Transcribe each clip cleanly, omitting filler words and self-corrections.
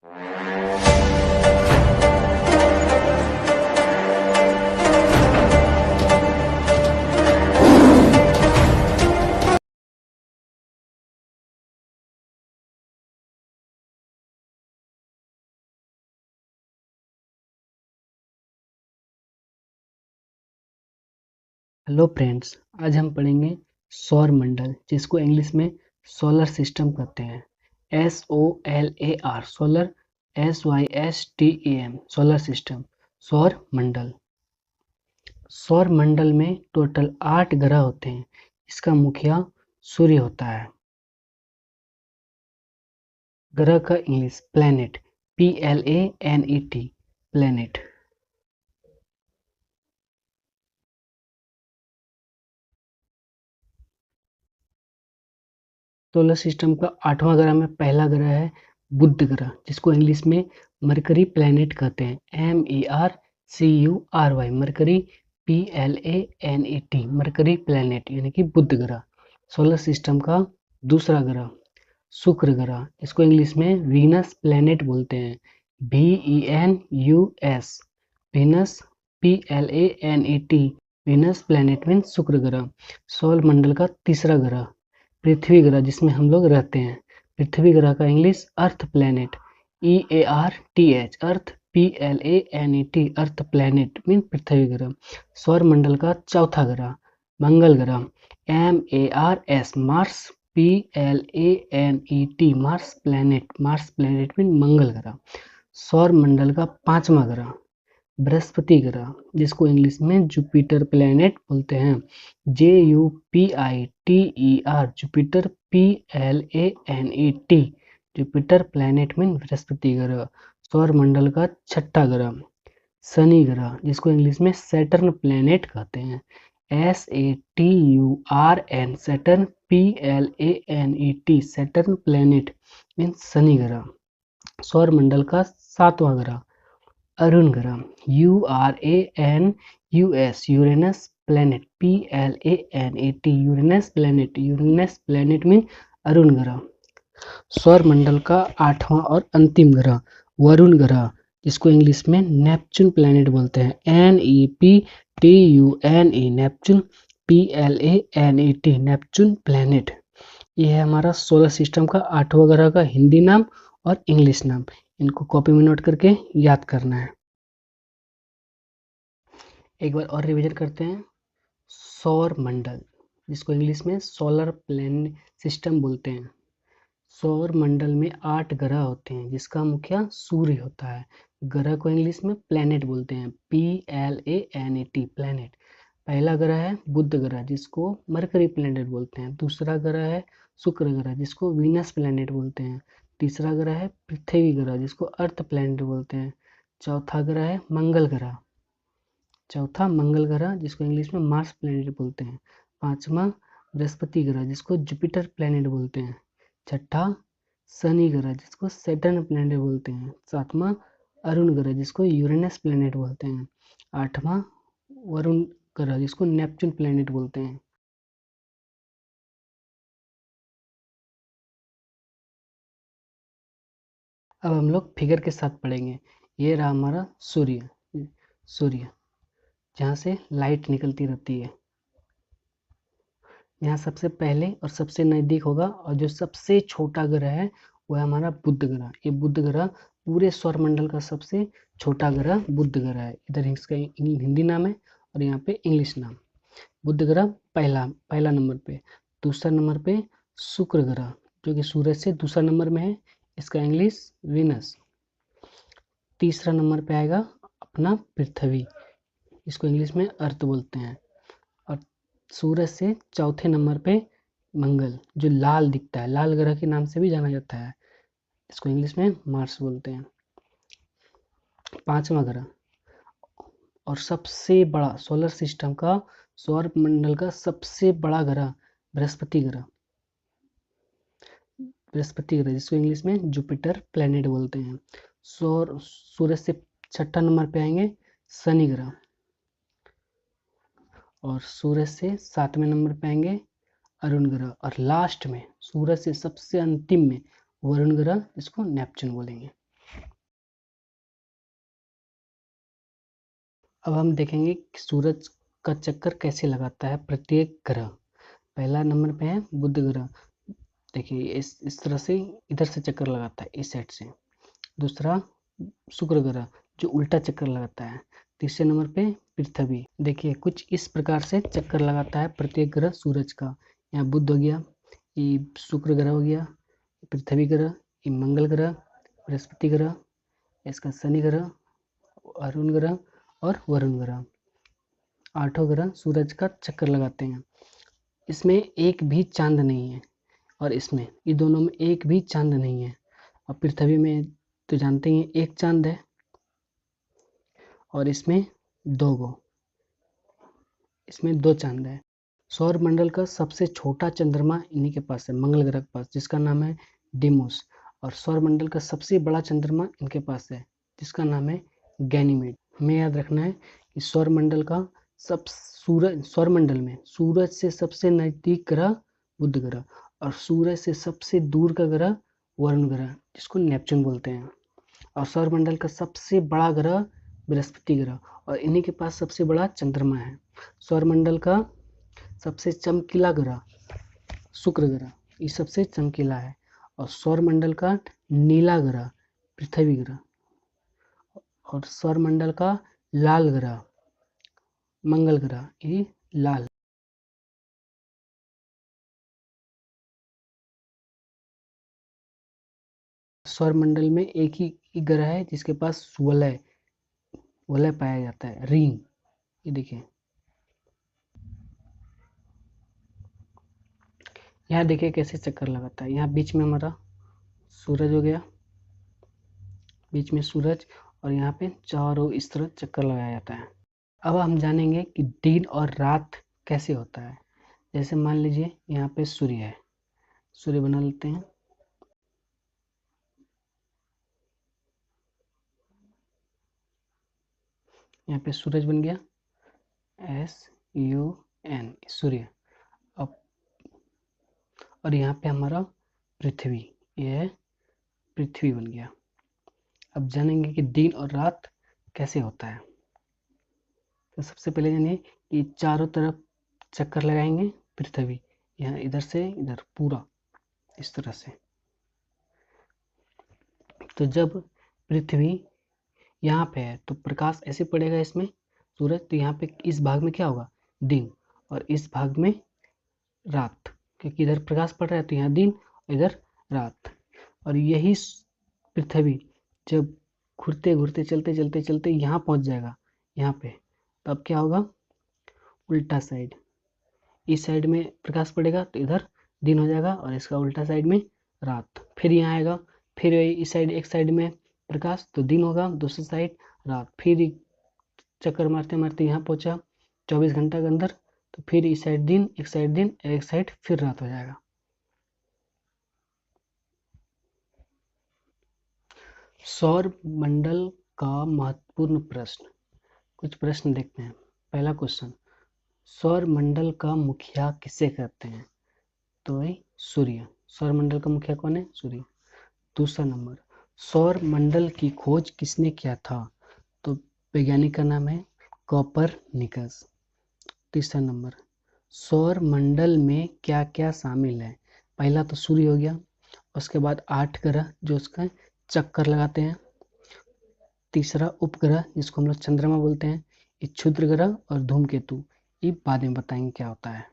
Hello friends, आज हम पढ़ेंगे सौर मंडल, जिसको इंग्लिश में सोलर सिस्टम कहते हैं। SOLAR solar, SYSTEM solar system, सौर मंडल। सौर मंडल में टोटल 8 ग्रह होते हैं। इसका मुखिया सूर्य होता है। ग्रह का English planet, PLANET, planet. Solar system का 8वां ग्रह में पहला ग्रह है बुध ग्रह, जिसको इंग्लिश में मरकरी प्लैनेट कहते हैं। MERCURY, mercury, PLANET, mercury planet यानी कि बुध ग्रह। सोलर सिस्टम का दूसरा ग्रह शुक्र ग्रह, इसको इंग्लिश में वीनस प्लैनेट बोलते हैं। VENUS, Venus, PLANET, Venus planet mean शुक्र ग्रह। सौर मंडल का तीसरा ग्रह पृथ्वी ग्रह, जिसमें हम लोग रहते हैं। पृथ्वी ग्रह का English earth planet, EARTH, earth, PLANET, earth planet mean पृथ्वी ग्रह। सौर मंडल का चौथा ग्रह मंगल ग्रह, MARS, Mars, PLANET, Mars planet, Mars planet mean मंगल ग्रह। सौर मंडल का पांचवा ग्रह बृहस्पति ग्रह, जिसको इंग्लिश में जुपिटर प्लैनेट बोलते हैं। JUPITER, Jupiter, PLANET, Jupiter planet mean Brihaspati ग्रह। सौर मंडल का छठा ग्रह शनि ग्रह, जिसको इंग्लिश में सैटर्न प्लैनेट कहते हैं। SATURN, Saturn, PLANET, Saturn planet mean Shani ग्रह। सौर मंडल का सातवां ग्रह अरुण ग्रह, URANUS, Uranus planet, PLANET, Uranus planet, Uranus planet mean Arun ग्रह। सौर मंडल का आठवां और अंतिम ग्रह वरुण ग्रह, जिसको इंग्लिश में नेपच्यून प्लैनेट बोलते हैं। NEPTUNE, Neptune, PLANET, Neptune planet. यह है हमारा सोलर सिस्टम का 8वां ग्रह का हिंदी नाम और इंग्लिश नाम। इनको कॉपी में नोट करके याद करना है। एक बार और रिवीजन करते हैं। सौर मंडल, जिसको इंग्लिश में सोलर प्लैनेट सिस्टम बोलते हैं। सौर मंडल में 8 ग्रह होते हैं, जिसका मुखिया सूर्य होता है। ग्रह को इंग्लिश में प्लैनेट बोलते हैं, PLANET, प्लैनेट। पहला ग्रह है बुध ग्रह, जिसको मरकरी प्लैनेट बोलते हैं। दूसरा ग्रह है शुक्र ग्रह, जिसको वीनस प्लैनेट बोलते हैं। तीसरा ग्रह है पृथ्वी ग्रह, जिसको अर्थ प्लैनेट बोलते हैं। चौथा ग्रह है मंगल ग्रह, जिसको इंग्लिश में मार्स प्लैनेट बोलते हैं। पांचवा बृहस्पति ग्रह, जिसको जुपिटर प्लैनेट बोलते हैं। छठा शनि ग्रह, जिसको सैटर्न प्लैनेट बोलते हैं। सातवां अरुण ग्रह, जिसको यूरेनस प्लैनेट बोलते हैं। आठवां वरुण ग्रह, जिसको नेपच्यून प्लैनेट बोलते हैं। अब हम लोग फिगर के साथ पढ़ेंगे। ये रहा हमारा सूर्य, जहाँ से लाइट निकलती रहती है। यहाँ सबसे पहले और सबसे नजदीक होगा, और जो सबसे छोटा ग्रह है वो है हमारा बुध ग्रह। ये बुध ग्रह पूरे सौर मंडल का सबसे छोटा ग्रह बुध ग्रह है। इधर इसका हिंदी नाम है और यहाँ पे इंग्लिश नाम। बुध ग्रह पहला नंबर पे। दूसरा नंबर पे शुक्र ग्रह, जो कि सूरज से दूसरा नंबर में है। इसका इंग्लिश वीनस। तीसरा नंबर पे आएगा अपना पृथ्वी, इसको इंग्लिश में अर्थ बोलते हैं। और सूरज से चौथे नंबर पे मंगल, जो लाल दिखता है, लाल ग्रह के नाम से भी जाना जाता है। इसको इंग्लिश में मार्स बोलते हैं। पांचवा ग्रह और सबसे बड़ा सोलर सिस्टम का, सौर मंडल का सबसे बड़ा ग्रह बृहस्पति ग्रह, जिसको इंग्लिश में जुपिटर प्लैनेट बोलते हैं। सूरज से छठा नंबर पे आएंगे शनि ग्रह, और सूरज से सातवें नंबर पे आएंगे अरुण ग्रह, और लास्ट में सूरज से सबसे अंतिम में वरुण ग्रह, जिसको नेपच्यून बोलेंगे। अब हम देखेंगे कि सूरज का चक्कर कैसे लगाता है प्रत्येक ग्रह। पहला नंबर पे है बुध ग्रह। देखिए इस तरह से इधर से चक्कर लगाता है, इस साइड से। दूसरा शुक्र ग्रह जो उल्टा चक्कर लगाता है। तीसरे नंबर पे पृथ्वी। देखिए कुछ इस प्रकार से चक्कर लगाता है प्रत्येक ग्रह सूरज का। यहाँ बुध हो गया, ये शुक्र ग्रह हो गया, पृथ्वी ग्रह, ये मंगल ग्रह, बृहस्पति ग्रह, इसका शनि ग्रह, अरुण ग्रह और वरुण ग्रह। 8 ग्रह सूरज का चक्कर लगाते हैं। इसमें एक भी चांद नहीं है, और इसमें ये दोनों में एक भी चांद नहीं है। और पृथ्वी में तो जानते ही हैं एक चांद है, और इसमें 2 गो, इसमें 2 चांद है। सौर मंडल का सबसे छोटा चंद्रमा इन्हीं के पास है, मंगल ग्रह के पास, जिसका नाम है डिमोस। और सौर मंडल का सबसे बड़ा चंद्रमा इनके पास है, जिसका नाम है गैनीमेड। हमें याद रखना है कि सौर मंडल में सूरज से सबसे नजदीक ग्रह बुध ग्रह, और सूरज से सबसे दूर का ग्रह वरुण ग्रह, जिसको नेपच्यून बोलते हैं। और सौर मंडल का सबसे बड़ा ग्रह बृहस्पति ग्रह, और इन्हीं के पास सबसे बड़ा चंद्रमा है। सौर मंडल का सबसे चमकीला ग्रह शुक्र ग्रह, ये सबसे चमकीला है। और सौर मंडल का नीला ग्रह पृथ्वी ग्रह, और सौर मंडल का लाल ग्रह मंगल ग्रह, ये लाल। सौर मंडल में एक ही ग्रह है जिसके पास वलय वलय पाया जाता है, रिंग। ये देखिए, यहाँ देखिए कैसे चक्कर लगाता है। यहाँ बीच में हमारा सूरज हो गया, बीच में सूरज, और यहाँ पे चारों इस तरह चक्कर लगाया जाता है। अब हम जानेंगे कि दिन और रात कैसे होता है। जैसे मान लीजिए यहाँ पे सूर्य है, सूर्य बना लेते हैं। यहाँ पे सूरज बन गया, SUN, सूर्य। अब और यहाँ पे हमारा पृथ्वी, ये पृथ्वी बन गया। अब जानेंगे कि दिन और रात कैसे होता है। तो सबसे पहले जानिए कि चारों तरफ चक्कर लगाएंगे पृथ्वी, यहाँ इधर से इधर पूरा इस तरह से। तो जब पृथ्वी यहाँ पे है तो प्रकाश ऐसे पड़ेगा इसमें सूरज, तो यहाँ पे इस भाग में क्या होगा, दिन, और इस भाग में रात, क्योंकि इधर प्रकाश पड़ रहा है तो यहाँ दिन, इधर रात। और यही पृथ्वी जब घूरते घूरते चलते चलते चलते यहाँ पहुँच जाएगा, यहाँ पे, तब क्या होगा, उल्टा साइड, इस साइड में प्रकाश पड़ेगा तो इधर दिन हो जाएगा, और इसका उल्टा साइड में रात। फिर यहाँ आएगा, फिर इस साइड, एक साइड में प्रकाश तो दिन होगा, दूसरी साइड रात। फिर चक्कर मारते मारते यहाँ पहुँचा 24 घंटा के अंदर, तो फिर इस साइड दिन, एक साइड दिन, एक साइड फिर रात हो जाएगा। सौर मंडल का महत्वपूर्ण प्रश्न, कुछ प्रश्न देखते हैं। पहला क्वेश्चन, सौर मंडल का मुखिया किसे कहते हैं? तो भाई सूर्य। सौर मंडल का मुखिया कौन है? सूर्य। दूसरा नंबर, सौर मंडल की खोज किसने किया था? तो वैज्ञानिक का नाम है कोपरनिकस। तीसरा नंबर, सौर मंडल में क्या क्या शामिल है? पहला तो सूर्य हो गया, उसके बाद 8 ग्रह जो उसका चक्कर लगाते हैं। तीसरा उपग्रह जिसको हम लोग चंद्रमा बोलते हैं, ये क्षुद्र ग्रह और धूमकेतु, ये बाद में बताएंगे क्या होता है।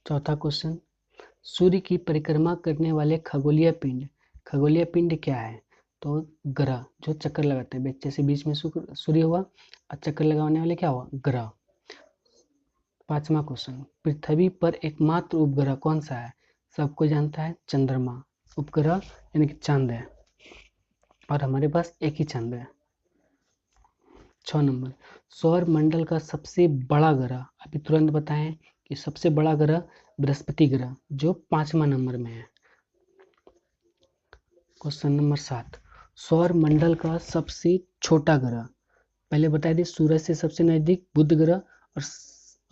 चौथा क्वेश्चन, सूर्य की परिक्रमा करने वाले खगोलीय पिंड क्या है? तो ग्रह जो चक्कर लगाते हैं, जैसे बीच में सूर्य हुआ और चक्कर लगाने वाले क्या हुआ, ग्रह। पांचवा क्वेश्चन, पृथ्वी पर एकमात्र उपग्रह कौन सा है? सबको जानता है चंद्रमा। उपग्रह यानी कि चांद है, और हमारे पास एक ही चांद है। 6 नंबर, सौर मंडल का सबसे बड़ा ग्रह, अभी तुरंत बताएं कि सबसे बड़ा ग्रह बृहस्पति ग्रह, जो 5वां नंबर में है। क्वेश्चन नंबर 7, सौर मंडल का सबसे छोटा ग्रह, पहले बता दिए सूरज से सबसे नजदीक बुध ग्रह,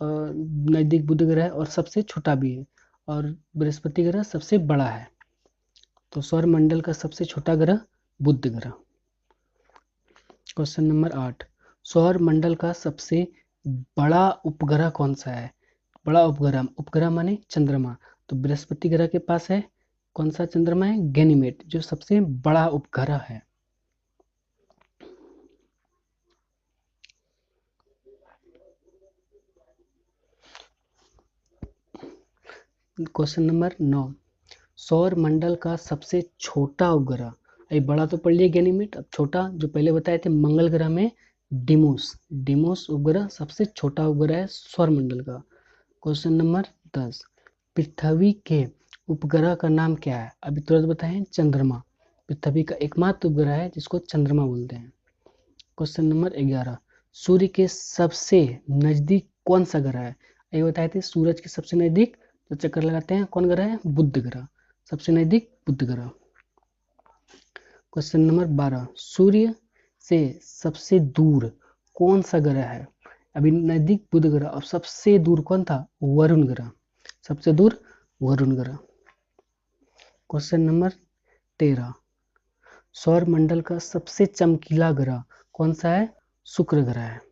और नजदीक बुध ग्रह और सबसे छोटा भी है, और बृहस्पति ग्रह सबसे बड़ा है। तो सौरमंडल का सबसे छोटा ग्रह बुध ग्रह। क्वेश्चन नंबर 8, सौरमंडल का सबसे बड़ा उपग्रह कौन सा है? बड़ा उपग्रह, उपग्रह माने चंद्रमा, तो बृहस्पति ग्रह के पास है कौन सा चंद्रमा है? गैनीमेड, जो सबसे बड़ा उपग्रह है। क्वेश्चन नंबर 9, सौर मंडल का सबसे छोटा उपग्रह, ये बड़ा तो पढ़ लिया गैनीमेड, अब छोटा जो पहले बताए थे मंगल ग्रह में डिमोस, डिमोस उपग्रह सबसे छोटा उपग्रह है सौर मंडल का। क्वेश्चन नंबर 10, पृथ्वी के उपग्रह का नाम क्या है? अभी तुरंत बताएं, चंद्रमा, पृथ्वी का एकमात्र उपग्रह है जिसको चंद्रमा बोलते हैं। क्वेश्चन नंबर 11, सूर्य के सबसे नजदीक कौन सा ग्रह है? ये बताए थे सूरज के सबसे नजदीक जो चक्कर लगाते हैं कौन ग्रह है? बुध ग्रह, सबसे नजदीक बुध ग्रह। क्वेश्चन नंबर 12, सूर्य से सबसे दूर कौन सा ग्रह है? अभी नजदीक बुध ग्रह और सबसे दूर कौन था? वरुण ग्रह, सबसे दूर वरुण ग्रह। क्वेश्चन नंबर 13, सौर मंडल का सबसे चमकीला ग्रह कौन सा है? शुक्र ग्रह है।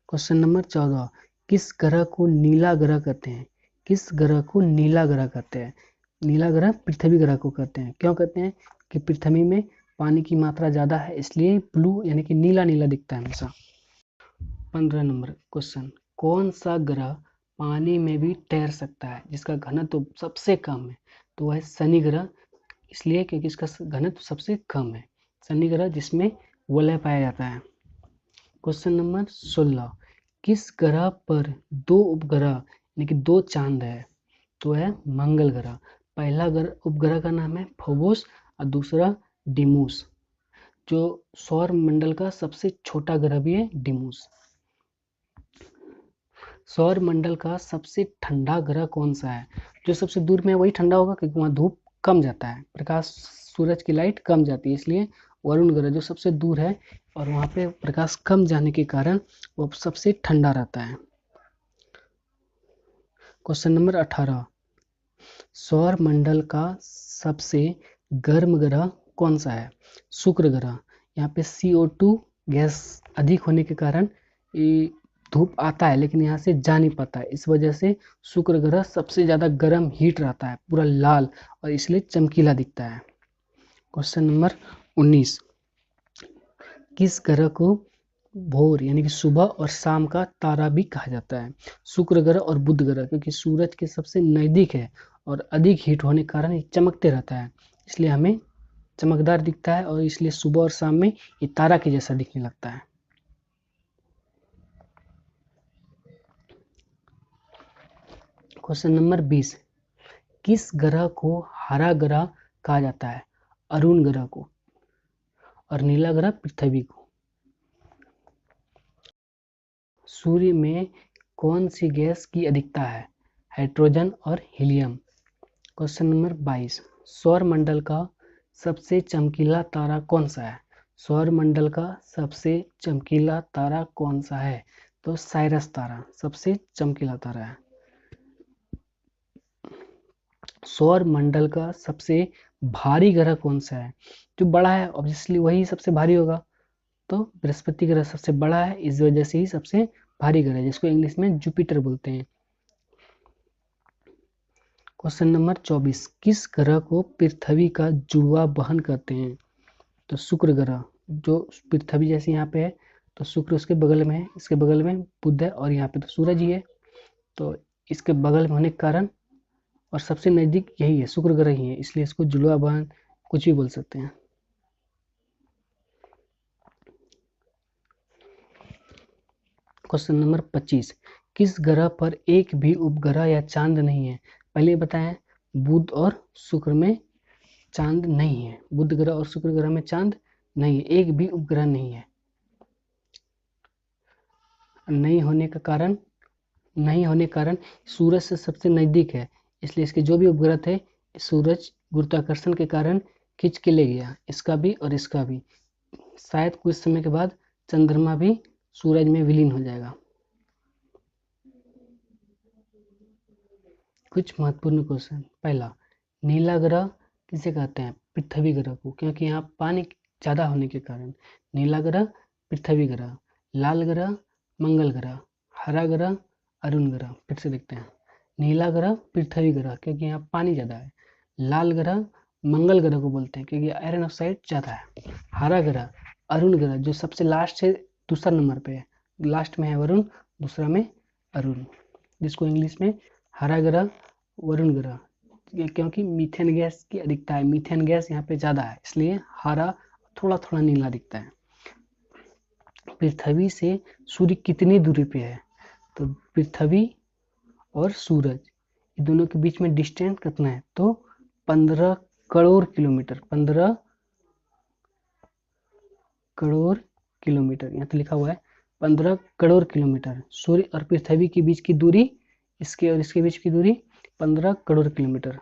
क्वेश्चन नंबर 14, किस ग्रह को नीला ग्रह कहते हैं? किस ग्रह को नीला ग्रह कहते हैं? नीला ग्रह पृथ्वी ग्रह को कहते हैं। क्यों कहते हैं? कि पृथ्वी में पानी की मात्रा ज्यादा है इसलिए ब्लू यानी कि नीला नीला दिखता है हमेशा। 15 नंबर क्वेश्चन, कौन सा ग्रह पानी में भी तैर सकता है जिसका घनत्व तो सबसे कम है? तो वह है शनि ग्रह, इसलिए क्योंकि इसका घनत्व सबसे कम है, शनि ग्रह जिसमें वलय पाया जाता है। क्वेश्चन नंबर 16, किस ग्रह पर दो उपग्रह यानी कि दो चांद है? तो है मंगल ग्रह, पहला उपग्रह का नाम है फोबोस और दूसरा डिमोस, जो सौर मंडल का सबसे छोटा ग्रह भी है डिमोस। सौर मंडल का सबसे ठंडा ग्रह कौन सा है? जो सबसे दूर में वही ठंडा होगा क्योंकि वहाँ धूप कम जाता है, प्रकाश सूरज की लाइट कम जाती है, इसलिए वरुण ग्रह जो सबसे दूर है और वहाँ पे प्रकाश कम जाने के कारण वो सबसे ठंडा रहता है। क्वेश्चन नंबर 18, सौर मंडल का सबसे गर्म ग्रह कौन सा है? शुक्र ग्रह, यहाँ पे CO2 गैस अधिक होने के कारण ये धूप आता है लेकिन यहाँ से जा नहीं पाता है, इस वजह से शुक्र ग्रह सबसे ज़्यादा गर्म हीट रहता है, पूरा लाल, और इसलिए चमकीला दिखता है। क्वेश्चन नंबर 19, किस ग्रह को भोर यानी कि सुबह और शाम का तारा भी कहा जाता है? शुक्र ग्रह और बुध ग्रह, क्योंकि सूरज के सबसे नजदीक है और अधिक हीट होने के कारण ये चमकते रहता है, इसलिए हमें चमकदार दिखता है और इसलिए सुबह और शाम में ये तारा के जैसा दिखने लगता है। क्वेश्चन नंबर 20, किस ग्रह को हरा ग्रह कहा जाता है? अरुण ग्रह को, और नीला ग्रह पृथ्वी को। सूर्य में कौन सी गैस की अधिकता है? हाइड्रोजन और हीलियम। क्वेश्चन नंबर 22, सौर मंडल का सबसे चमकीला तारा कौन सा है? सौर मंडल का सबसे चमकीला तारा कौन सा है? तो साइरस तारा सबसे चमकीला तारा है। सौर मंडल का सबसे भारी ग्रह कौन सा है? जो बड़ा है ऑब्वियसली वही सबसे भारी होगा, तो बृहस्पति ग्रह सबसे बड़ा है, इस वजह से ही सबसे भारी ग्रह है, जिसको इंग्लिश में जुपिटर बोलते हैं। क्वेश्चन नंबर 24, किस ग्रह को पृथ्वी का जुड़वा बहन कहते हैं? तो शुक्र ग्रह, जो पृथ्वी जैसे यहाँ पे है तो शुक्र उसके बगल में है, इसके बगल में बुध है और यहाँ पे तो सूरज ही है, तो इसके बगल में होने के कारण और सबसे नजदीक यही है, शुक्र ग्रह ही है, इसलिए इसको जुड़वा बहन कुछ भी बोल सकते हैं। क्वेश्चन नंबर 25, किस ग्रह पर एक भी उपग्रह या चांद नहीं है? पहले बताएं, बुध और शुक्र में चांद नहीं है, बुध ग्रह और शुक्र ग्रह में चांद नहीं है, एक भी उपग्रह नहीं है। नहीं होने के कारण सूरज से सबसे नजदीक है, इसलिए इसके जो भी उपग्रह थे सूरज गुरुत्वाकर्षण के कारण खींच के ले गया, इसका भी और इसका भी, शायद कुछ समय के बाद चंद्रमा भी सूरज में विलीन हो जाएगा। कुछ महत्वपूर्ण क्वेश्चन। पहला, नीला ग्रह किसे कहते हैं? पृथ्वी ग्रह को, क्योंकि यहाँ पानी ज़्यादा होने के कारण। नीला ग्रह पृथ्वी ग्रह। लाल ग्रह मंगल ग्रह। हरा ग्रह अरुण ग्रह। फिर से देखते हैं। नीला ग्रह पृथ्वी ग्रह, क्योंकि यहाँ पानी ज़्यादा है। लाल ग्रह मंगल ग्रह को बोलते हैं, क्योंकि आयरन ऑक्साइड ज़्यादा है। हरा ग्रह अरुण ग्रह, जो सबसे लास्ट है, दूसरा नंबर पे है। लास्ट में है वरुण, दूसरा में अरुण, जिसको इंग्लिश में हरा ग्रह वरुण ग्रह, क्योंकि मीथेन गैस की अधिकता है। मीथेन गैस यहाँ पे ज़्यादा है, इसलिए हरा थोड़ा थोड़ा नीला दिखता है। पृथ्वी से सूर्य कितनी दूरी पे है? तो पृथ्वी और सूरज, ये दोनों के बीच में डिस्टेंस कितना है? तो 15 करोड़ किलोमीटर। 15 करोड़ किलोमीटर, यहाँ तो लिखा हुआ है 15 करोड़ किलोमीटर। सूर्य और पृथ्वी के बीच की दूरी, इसके और इसके बीच की दूरी 15 करोड़ किलोमीटर।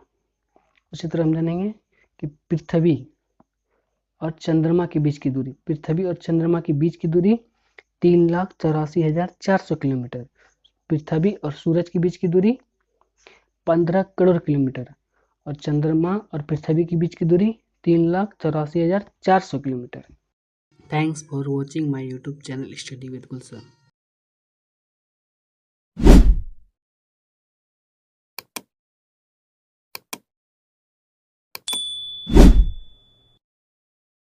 उसी तरह हम जानेंगे कि पृथ्वी और चंद्रमा के बीच की दूरी, पृथ्वी और चंद्रमा के बीच की दूरी 3,84,400 किलोमीटर। पृथ्वी और सूरज के बीच की दूरी 15 करोड़ किलोमीटर, और चंद्रमा और पृथ्वी के बीच की दूरी 3,84,400 kilometre. Thanks for watching my YouTube channel study with Gulshan.